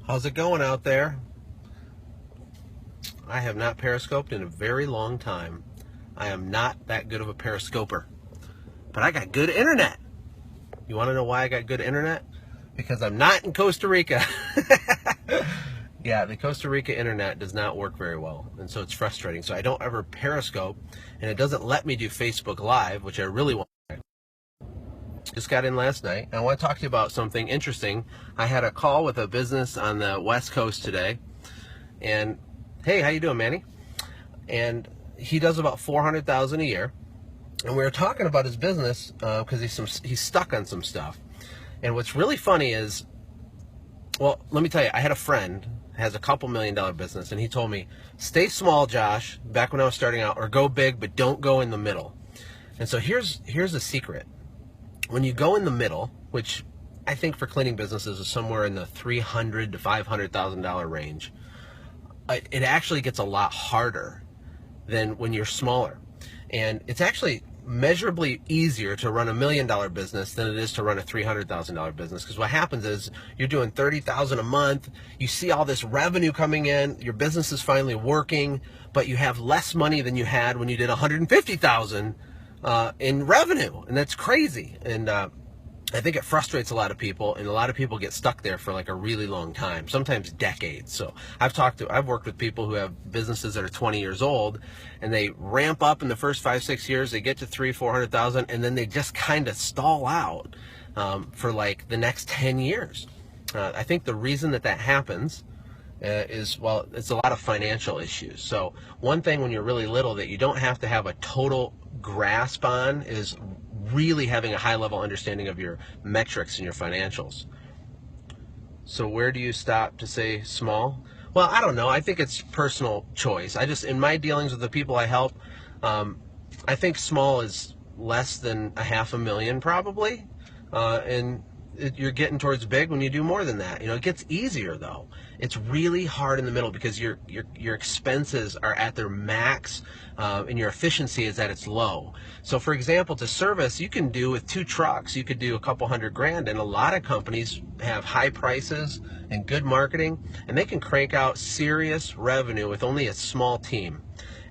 How's it going out there? I have not periscoped in a very long time. I am not that good of a periscoper. But I got good internet. You want to know why I got good internet? Because I'm not in Costa Rica. Yeah, the Costa Rica internet does not work very well, and so it's frustrating. So I don't ever periscope, and it doesn't let me do Facebook Live, which I really want. Just got in last night. I want to talk to you about something interesting. I had a call with a business on the West Coast today, and hey, how you doing, Manny? And he does about $400,000 a year, and we were talking about his business because he's stuck on some stuff. And what's really funny is, well, let me tell you, I had a friend who has a couple $1 million business, and he told me, stay small, Josh, back when I was starting out, or go big, but don't go in the middle. And so here's the secret. When you go in the middle, which I think for cleaning businesses is somewhere in the $300,000 to $500,000 range, it actually gets a lot harder than when you're smaller. And it's actually measurably easier to run $1 million business than it is to run a $300,000 business, because what happens is you're doing $30,000 a month, you see all this revenue coming in, your business is finally working, but you have less money than you had when you did $150,000 in revenue, and that's crazy. And I think it frustrates a lot of people, and a lot of people get stuck there for like a really long time, sometimes decades. So I've worked with people who have businesses that are 20 years old, and they ramp up in the first 5-6 years, they get to 300,000-400,000, and then they just kind of stall out for like the next 10 years. I think the reason that happens is, well, it's a lot of financial issues. So one thing when you're really little that you don't have to have a total grasp on is really having a high level understanding of your metrics and your financials. So where do you stop to say small? Well, I don't know. I think it's personal choice. In my dealings with the people I help, I think small is less than $500,000 probably, and you're getting towards big when you do more than that. It gets easier though. It's really hard in the middle because your expenses are at their max, and your efficiency is at its low. So for example, to service, you can do with 2 trucks, you could do a couple $100,000, and a lot of companies have high prices and good marketing, and they can crank out serious revenue with only a small team.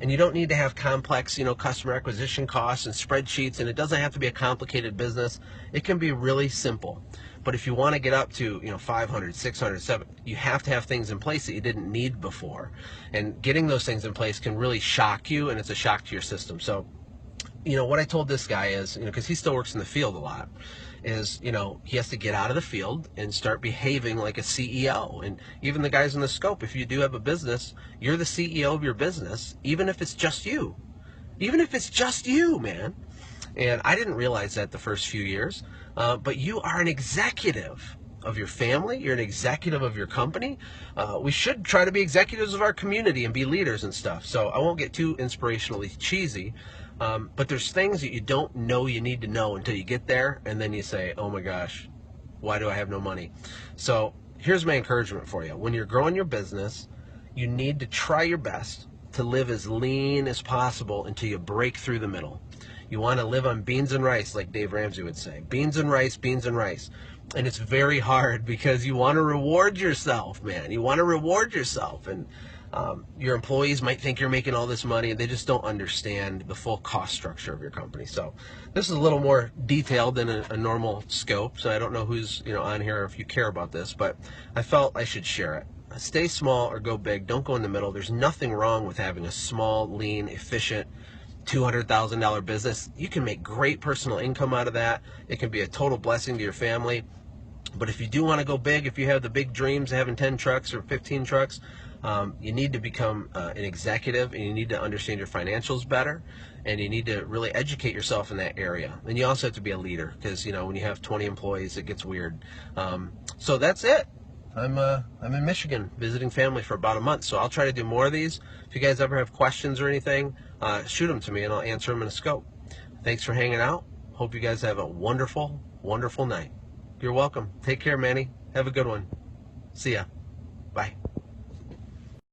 And you don't need to have complex, customer acquisition costs and spreadsheets, and it doesn't have to be a complicated business. It can be really simple. But if you want to get up to, 500, 600, 700, you have to have things in place that you didn't need before. And getting those things in place can really shock you, and it's a shock to your system. So, what I told this guy is, because he still works in the field a lot, is, he has to get out of the field and start behaving like a CEO. And even the guys in the scope, if you do have a business, you're the CEO of your business, even if it's just you. Even if it's just you, man. And I didn't realize that the first few years, but you are an executive of your family. You're an executive of your company. We should try to be executives of our community and be leaders and stuff. So I won't get too inspirationally cheesy, but there's things that you don't know you need to know until you get there, and then you say, oh my gosh, why do I have no money? So here's my encouragement for you. When you're growing your business, you need to try your best to live as lean as possible until you break through the middle. You want to live on beans and rice, like Dave Ramsey would say. Beans and rice, beans and rice. And it's very hard because you want to reward yourself, man. You want to reward yourself. And your employees might think you're making all this money, and they just don't understand the full cost structure of your company. So this is a little more detailed than a normal scope. So I don't know who's on here or if you care about this, but I felt I should share it. Stay small or go big. Don't go in the middle. There's nothing wrong with having a small, lean, efficient, $200,000 business. You can make great personal income out of that. It can be a total blessing to your family. But if you do want to go big, if you have the big dreams of having 10 trucks or 15 trucks, you need to become an executive, and you need to understand your financials better, and you need to really educate yourself in that area. And you also have to be a leader, because when you have 20 employees, it gets weird. So that's it. I'm in Michigan visiting family for about a month, so I'll try to do more of these. If you guys ever have questions or anything, shoot them to me and I'll answer them in a scope. Thanks for hanging out. Hope you guys have a wonderful, wonderful night. You're welcome. Take care, Manny. Have a good one. See ya. Bye.